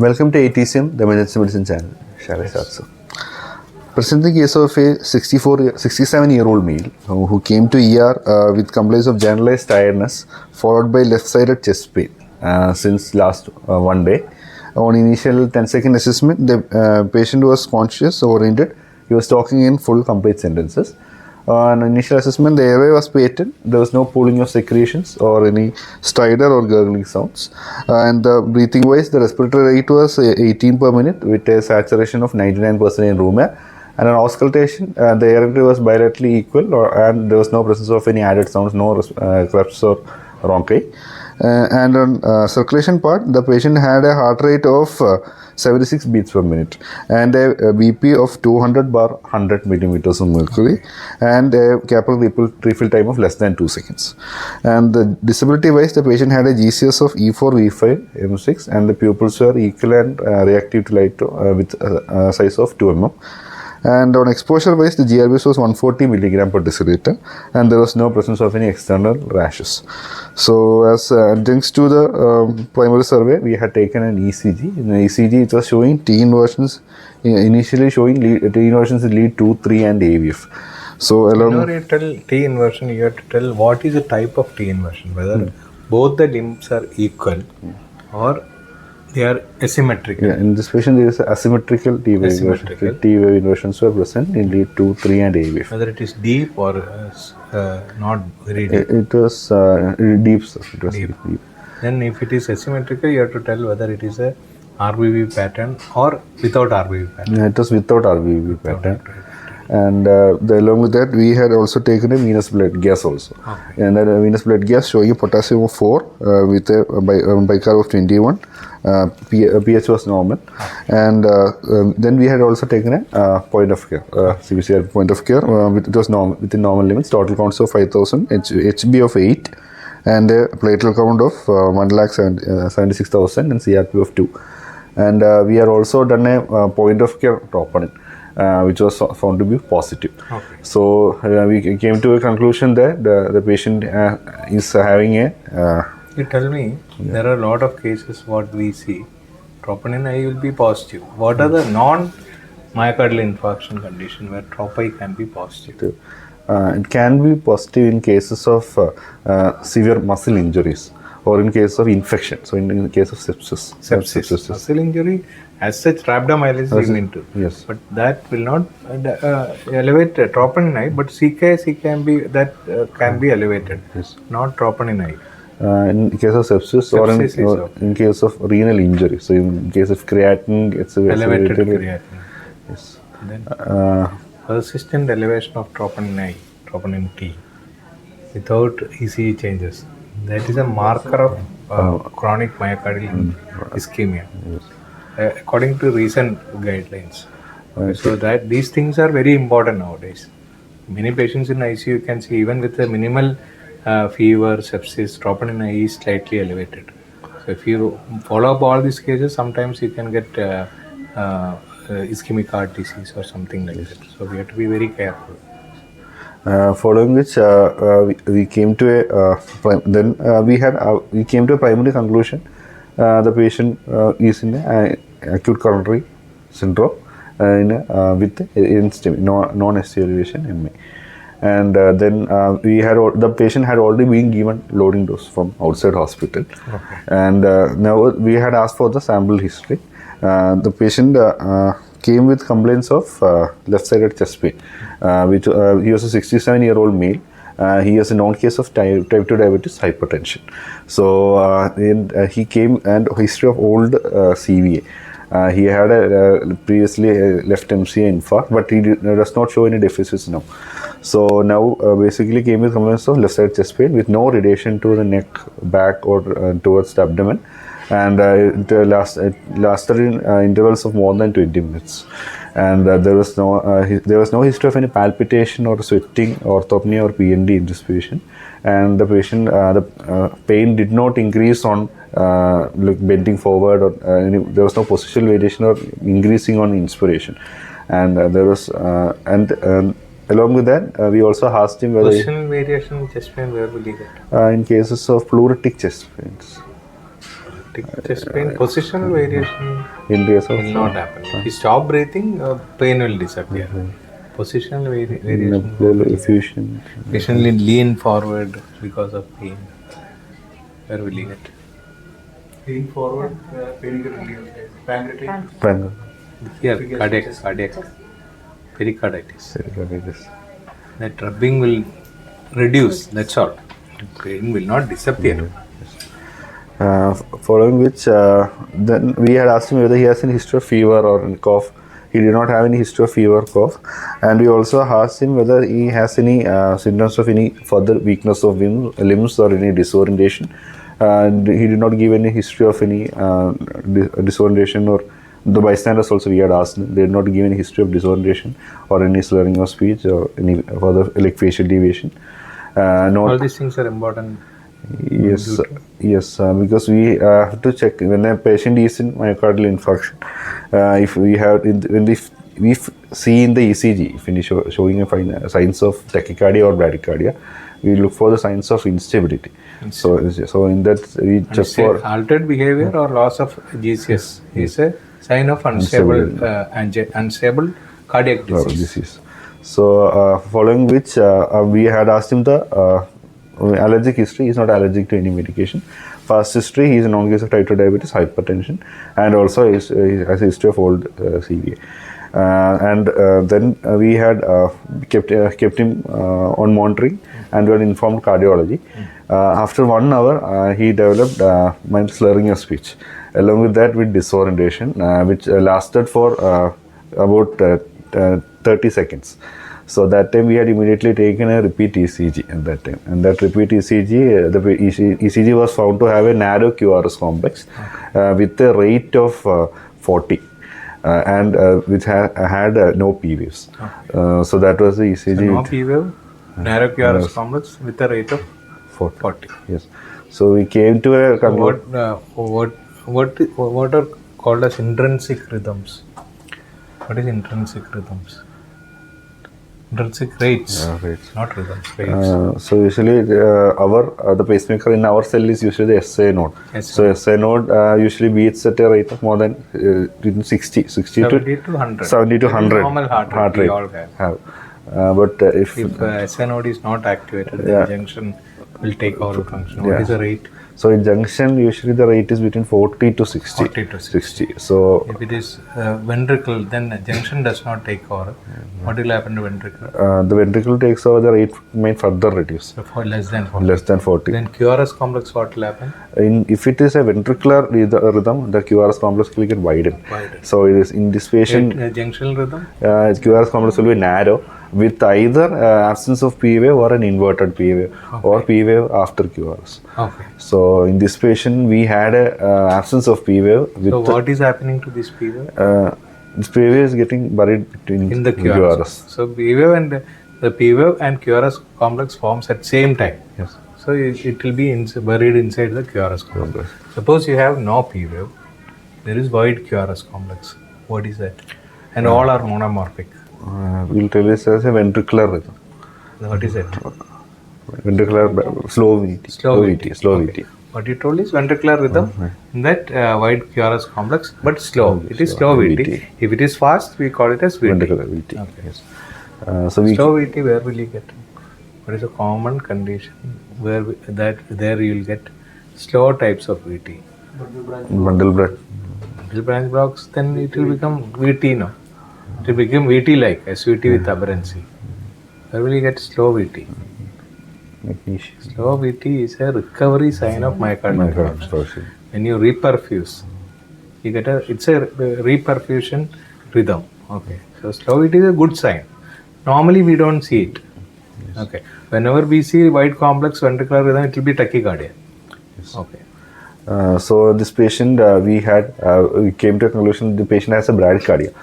Welcome to AETCM, the Emergency Medicine channel. Shall I start, sir? Present the case of a 67-year-old male who came to ER with complaints of generalized tiredness followed by left-sided chest pain since last one day. On initial 10-second assessment, the patient was conscious, oriented. He was talking in full, complete sentences. On initial assessment, the airway was patent. There was no pooling of secretions or any stridor or gurgling sounds. And breathing wise, the respiratory rate was 18 per minute with a saturation of 99% in room air. And on auscultation, the air entry was bilaterally equal, and there was no presence of any added sounds, no clefts or rhonchi. And on circulation part, the patient had a heart rate of 76 beats per minute and a BP of 200/100 millimeters of mercury and a capillary refill time of less than 2 seconds. And the disability wise, the patient had a GCS of E4, V5, M6 and the pupils were equal and reactive to light with a size of 2 mm. And on exposure wise, the GRBS was 140 milligram per deciliter and there was no presence of any external rashes. So as thanks to the primary survey, we had taken an ECG. In the ECG, it was showing T inversions, initially showing T inversions in lead 2, 3 and AVF. So along in order to tell T inversion, you have to tell what is the type of T inversion, whether both the limbs are equal or they are asymmetrical. Yeah, in this patient there is asymmetrical T wave inversion. T wave inversions were present in lead 2, 3 and AVF. Whether it is deep or not very deep. It was deep, sir. It was deep. Then if it is asymmetrical, you have to tell whether it is a RBB pattern or without RBB pattern. Yeah, it was without RBB pattern. And along with that, we had also taken a venous blood gas also. Okay. And that venous blood gas showing a potassium of 4 with a bicarb of 21. pH was normal. And then we had also taken a point of care, CBCR point of care. It was normal, within normal limits. Total counts of 5,000, HB of 8, and a platelet count of 1,76,000 and CRP of 2. And we had also done a point of care troponin. Which was found to be positive. Okay. So we came to a conclusion that the patient is having a... you tell me, there are a lot of cases what we see, troponin I will be positive. What are the non-myocardial infarction condition where tropi can be positive? It can be positive in cases of severe muscle injuries or in case of infection. So in the case of sepsis. Sepsis. Muscle injury as such rhabdomyolysis is into. Yes. But that will not elevate troponin I, but CK can be can be elevated. Yes. Not troponin I. In case of sepsis or in case of renal injury. So in case of creatinine, it's elevated creatinine. Yes. Then persistent elevation of troponin I, troponin T, without ECG changes. That is a marker of chronic myocardial ischemia, according to recent guidelines. So that these things are very important nowadays. Many patients in ICU can see even with a minimal fever, sepsis, troponin I is slightly elevated. So if you follow up all these cases, sometimes you can get ischemic heart disease or something like that. So we have to be very careful. Following which we came to a we came to a primary conclusion. The patient is in acute coronary syndrome with non-ST elevation MA. And then the patient had already been given loading dose from outside hospital. Okay. And now we had asked for the sample history. The patient came with complaints of left-sided chest pain, which he was a 67-year-old male. He has a known case of type 2 diabetes, hypertension. So he came and history of old CVA. He had a previously a left MCA infarct, but he does not show any deficits now. So now basically came with complaints of left-sided chest pain with no radiation to the neck, back or towards the abdomen. And it lasted in intervals of more than 20 minutes. And there was no history of any palpitation or sweating, orthopnea or PND in this patient. And the patient, the pain did not increase on bending forward, or there was no positional variation or increasing on inspiration. And there was along with that, we also asked him whether positional variation in chest pain, where will you get? In cases of pleuritic chest pains. chest pain, positional variation In case of will not happen. If you stop breathing, pain will disappear. Positional variation. pleural effusion. Patient will lean forward because of pain. Where will you get? Lean forward, pain will pancreatitis. Pang- Here, cardiac, pericarditis. Pericarditis. That rubbing will reduce. That's all. Pain will not disappear. Following which, then we had asked him whether he has any history of fever or cough. He did not have any history of fever, cough, and we also asked him whether he has any symptoms of any further weakness of limbs or any disorientation. And he did not give any history of any disorientation, or the bystanders also we had asked them. They did not give any history of disorientation or any slurring of speech or any further like facial deviation. All these things are important. Yes, because we have to check when a patient is in myocardial infarction. If we have when we see in the ECG, if it is showing signs of tachycardia or bradycardia, we look for the signs of instability. So in that we check for altered behavior or loss of GCS is a sign of unstable cardiac disease. So following which we had asked him the allergic history. He is not allergic to any medication. Past history, he is a known case of type 2 diabetes, hypertension, and also he has a history of old CVA. Then we had kept him on monitoring and we had informed cardiology. After 1 hour, he developed mild slurring of speech. Along with that, with disorientation, which lasted for about 30 seconds. So that time we had immediately taken a repeat ECG at that time, and that repeat ECG, the ECG was found to have a narrow QRS complex with a rate of 40. And which had no P waves. So that was the ECG. So no P wave, narrow QRS complex with a rate of 40. Yes. So we came to a what are called as intrinsic rhythms? What is intrinsic rhythms? Intrinsic rates, not rhythms. Rates. So usually the pacemaker in our cell is usually the SA node. So SA node usually beats at a rate of more than 60 70 to 100. 70 to 100. Normal heart rate. We all have. But if SA node is not activated, the junction will take over the function. What is the rate? So in junction, usually the rate is between 40 to 60. 40 to 60. So if it is ventricle, then the junction does not take over. What will happen to ventricle? The ventricle takes over, the rate may further reduce. So for less than 40. Less than 40. Then QRS complex, what will happen? If it is a ventricular rhythm, the QRS complex will get widened. So it is in this patient. Junctional rhythm? QRS complex will be narrow with either absence of P wave or an inverted P wave or P wave after QRS. Okay. So in this patient, we had a absence of P wave. So what is happening to this P wave? This P wave is getting buried in the QRS. So P wave and the P wave and QRS complex forms at same time. Yes. So it will be buried inside the QRS complex. Suppose you have no P wave, there is void QRS complex. What is that? And all are monomorphic. We'll tell this as a ventricular rhythm. What is it? Ventricular slow VT. Slow VT. What you told is ventricular rhythm. That wide QRS complex, but slow. It is slow VT. If it is fast, we call it as VT. Ventricular VT. Okay. Yes. So we slow VT, where will you get? What is a common condition where there you will get slow types of VT? Bundle branch blocks. Then it will become VT now. It will become VT like SVT with aberrancy. Where will you get slow VT? Magnesium. Slow VT is a recovery sign of myocardial infarction. When you reperfuse, you get it's a reperfusion rhythm. Okay. So slow VT is a good sign. Normally we don't see it. Yes. Okay. Whenever we see wide complex ventricular rhythm, it will be tachycardia. Yes. Okay. So this patient, we came to a conclusion the patient has a bradycardia.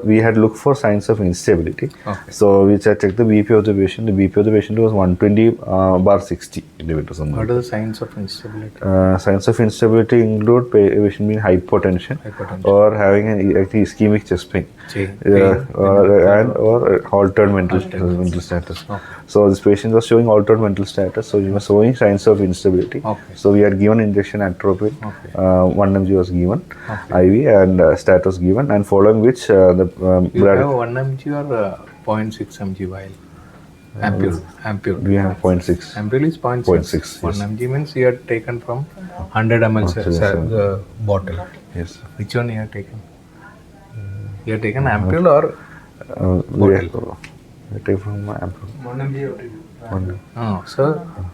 We had looked for signs of instability. Okay. So we checked the BP of the patient. The BP of the patient was 120/60 millimeters. What are the signs of instability? Signs of instability include patient being hypotension or having an ischemic chest pain, or altered mental status. Okay. So this patient was showing altered mental status. So he was showing signs of instability. Okay. So we had given injection atropine, 1 mg was given, IV, and stat was given, and following which the You have 1 mg or 0.6 mg vial? Ampule. we have 0.6. Ampule is 0.6. 0.6, 1 yes. mg means you had taken from 100 ml bottle. Yes. Which one you have taken? You have taken ampule or bottle? We take from ampule. 1 mg. Oh, so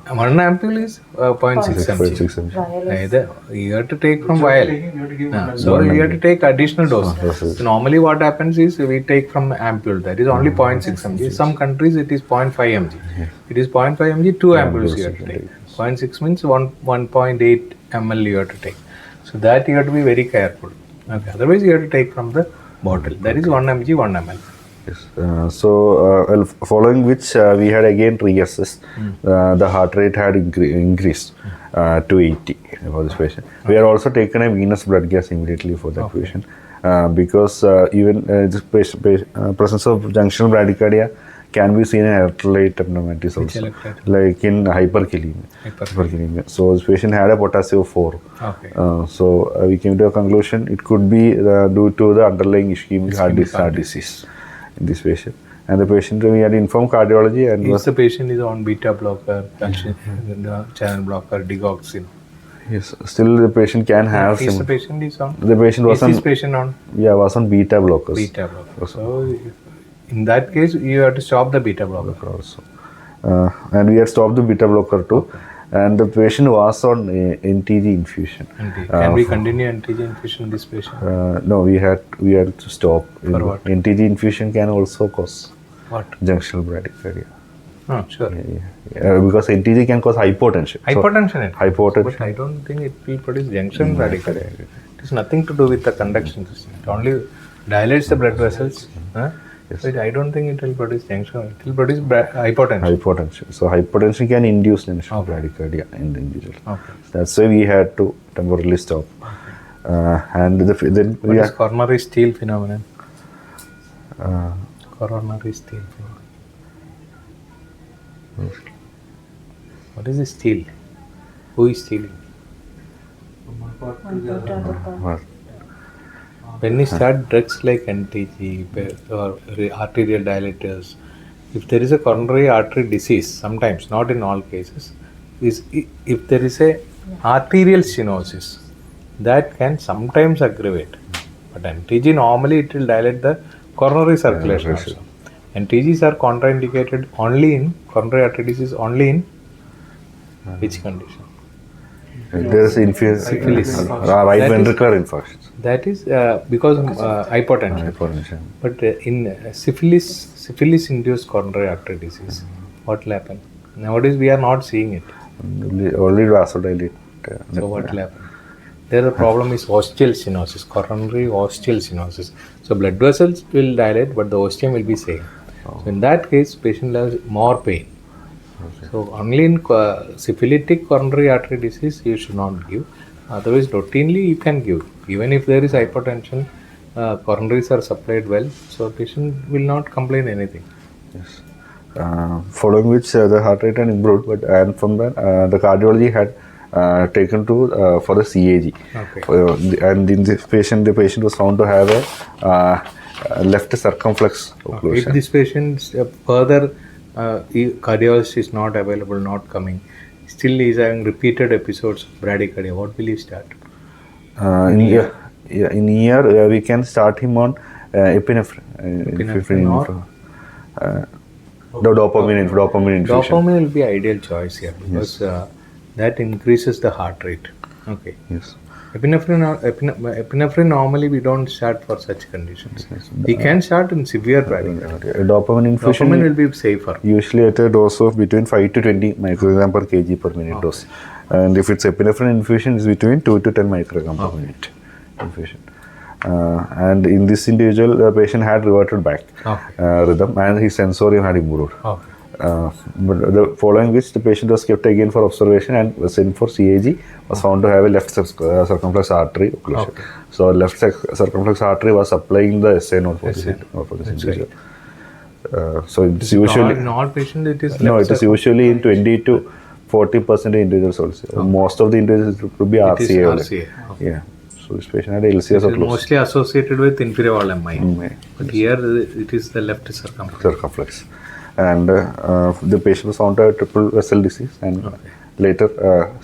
1 ampule is 0.6 mg. 0.6 mg. Either you have to take from vial. You have to give So you have to take additional dose. doses. So normally what happens is we take from ampule, that is only 0.6 mg. Some countries it is 0.5 mg. It is 0.5 mg, 2 ampules you have to take. 0.6 means 1.8 ml you have to take. So that you have to be very careful. Okay. Otherwise you have to take from the bottle. That is 1 mg, 1 ml. Yes. Following which we had again reassessed. The heart rate had increased to 80 for this patient. We had also taken a venous blood gas immediately for that patient because even this presence of junctional bradycardia can be seen in electrolyte abnormalities also, like in hyperkalemia. So this patient had a potassium of 4. So we came to a conclusion it could be due to the underlying ischemic heart disease in this patient. And the patient, we had informed cardiology and the patient is on beta blocker, calcium channel blocker, digoxin. Yes, still the patient can have Is the patient is on? The patient was Is this patient on? Yeah, was on beta blockers. Beta blocker. So in that case, you have to stop the beta blocker also. And we had stopped the beta blocker too. And the patient was on NTG infusion. Can we continue NTG infusion in this patient? No, we had to stop. For what? NTG infusion can also cause What? junctional bradycardia. Oh, sure. Because NTG can cause hypotension. Hypotension. But I don't think it will produce junction bradycardia. It has nothing to do with the conduction system. It only dilates the blood vessels. But I don't think it will produce junction. It will produce hypotension. So hypotension can induce junctional bradycardia in the individual. That's why we had to temporarily stop. And then what is coronary steal phenomenon? Coronary steal phenomenon. What is the steal? Who is stealing? When you start drugs like NTG or arterial dilators, if there is a coronary artery disease, sometimes, not in all cases, if there is a arterial stenosis, that can sometimes aggravate. But NTG normally it will dilate the coronary circulation also. NTGs are contraindicated only in coronary artery disease, only in which condition? There is syphilis, right ventricular infarction. That is because hypotension. But in syphilis-induced coronary artery disease, what will happen? Nowadays we are not seeing it. Only vasodilate. So what will happen? There the problem is ostial stenosis, coronary ostial stenosis. So blood vessels will dilate, but the ostium will be same. So in that case, patient has more pain. So only in syphilitic coronary artery disease you should not give. Otherwise, routinely you can give. Even if there is hypertension, coronaries are supplied well, so patient will not complain anything. Yes. Following which the heart rate had improved, but and from that the cardiology had taken to for the CAG. And in this patient, the patient was found to have a left circumflex occlusion. If this patient further cardiologist is not available, not coming, still he is having repeated episodes of bradycardia, what will he start? In year we can start him on epinephrine or the dopamine infusion. Dopamine will be ideal choice here because that increases the heart rate. Okay. Yes. Epinephrine normally we don't start for such conditions. We can start in severe bradycardia. Dopamine infusion will be safer. Usually at a dose of between 5 to 20 microgram per kg per minute dose. And if it's epinephrine infusion, it's between 2 to 10 microgram per minute infusion. And in this individual, the patient had reverted back rhythm and his sensorium had improved. But the following which the patient was kept again for observation and was sent for CAG, was found to have a left circumflex artery occlusion. So left circumflex artery was supplying the SA node for this individual. So it's usually in all patients it is no, it is usually in 20 to 40% individuals also. Most of the individuals would be It is RCA. only. RCA. Okay. Yeah. So this patient had LCS It is occlusion. mostly associated with inferior wall MI. Mm, But here it is the left circumflex. circumflex. And the patient was found to have triple vessel disease, and later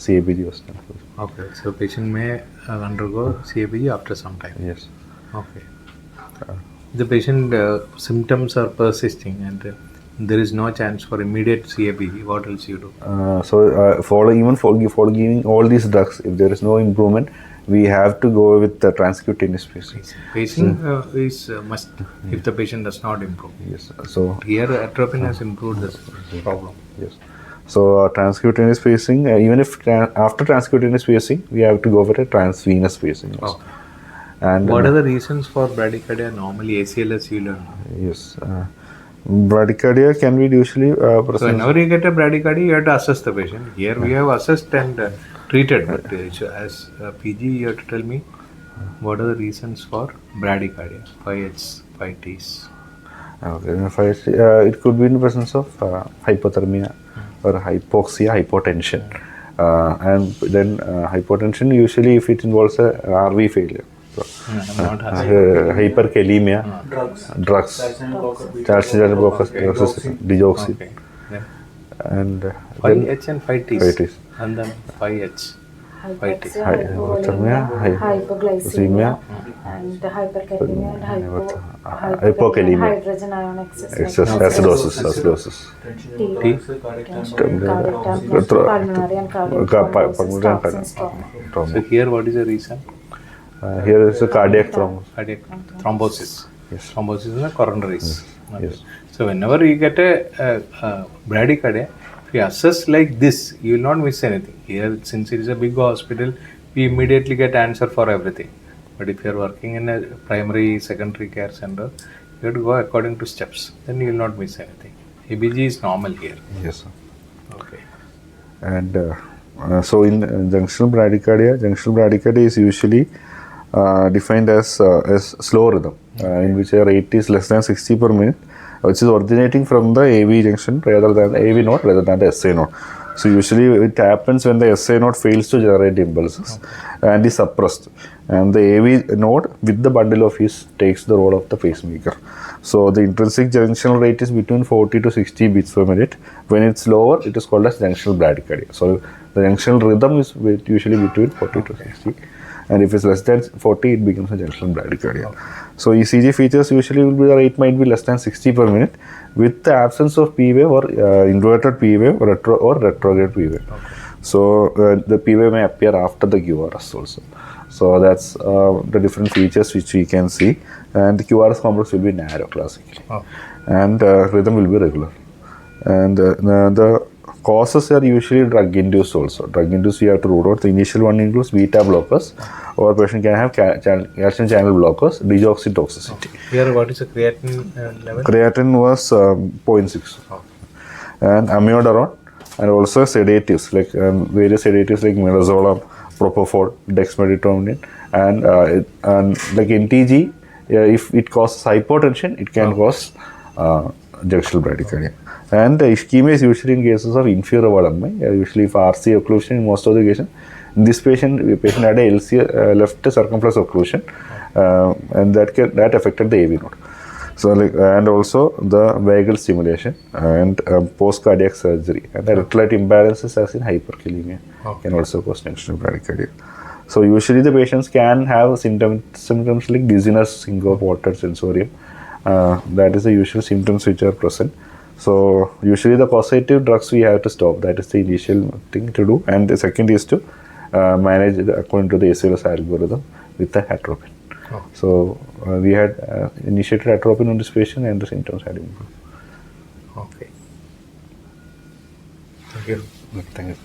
CABG was done. Okay, so patient may undergo CABG after some time. Yes. Okay. The patient symptoms are persisting and there is no chance for immediate CABG. What else you do? For giving all these drugs, if there is no improvement, we have to go with the transcutaneous pacing. Pacing is must if the patient does not improve. Yes. So Here atropine has improved this problem. yes. So transcutaneous pacing, even if after transcutaneous pacing, we have to go for a transvenous pacing. Also. Okay. And What are the reasons for bradycardia? Normally ACLS you learn. yes, bradycardia can be usually So present. whenever you get a bradycardia, you have to assess the patient. Here we have assessed and treated, but as PG, you have to tell me what are the reasons for bradycardia? 5Hs, 5Ts. Okay, it could be in the presence of hypothermia or hypoxia, hypotension, and then hypotension usually if it involves a RV failure. So, hyperkalemia, drugs, calcium channel blockers, digoxin, Okay. Then and 5H and 5Ts. 5Ts. And then 5H. Hypoxia, hypothermia, hypoglycemia, and hyperkalemia, and hypokalemia. hydrogen ion excess, Excess acidosis. T, cardiac temp, pulmonary and cardiac thrombosis, toxins, trauma. So here what is the reason? Here is a cardiac thrombus. Cardiac thrombosis. Yes. Thrombosis is a coronaries. Okay. Yes. So whenever you get a bradycardia, if you assess like this, you will not miss anything. Here, since it is a big hospital, we immediately get answer for everything. But if you are working in a primary, secondary care center, you have to go according to steps. Then you will not miss anything. ABG is normal here. Yes, sir. Okay. And so in junctional bradycardia is usually defined as slow rhythm, in which a rate is less than 60 per minute, which is originating from the AV junction rather than AV node rather than the SA node. So usually it happens when the SA node fails to generate impulses and is suppressed, and the AV node with the bundle of his takes the role of the pacemaker. So the intrinsic junctional rate is between 40 to 60 beats per minute. When it's lower, it is called as junctional bradycardia. So the junctional rhythm is usually between 40 to 60. And if it's less than 40, it becomes a junctional bradycardia. So ECG features usually will be the rate might be less than 60 per minute with the absence of P wave or inverted P wave or retrograde P wave. So the P wave may appear after the QRS also. So that's the different features which we can see, and the QRS complex will be narrow classically, and rhythm will be regular, and the causes are usually drug induced also. Drug induced we have to rule out. The initial one includes beta blockers, or patient can have calcium channel blockers, digoxin toxicity. Here, what is the creatinine level? Creatinine was 0.6, and amiodarone, and also sedatives like various sedatives like midazolam, propofol, dexmedetomidine, and like NTG. If it causes hypotension, it can cause junctional bradycardia. And ischemia is usually in cases of inferior wall MI, usually for RC occlusion in most of the cases. In this patient had a LC left circumflex occlusion, and that affected the AV node. So and also the vagal stimulation and post cardiac surgery and the electrolyte imbalances as in hyperkalemia can also cause junctional bradycardia. So usually the patients can have symptoms like dizziness, syncope, altered sensorium. That is the usual symptoms which are present. So usually the causative drugs we have to stop. That is the initial thing to do. And the second is to manage it according to the ACLS algorithm with the atropine. So we had initiated atropine on this patient and the symptoms had improved. Okay. Thank you. Thank you.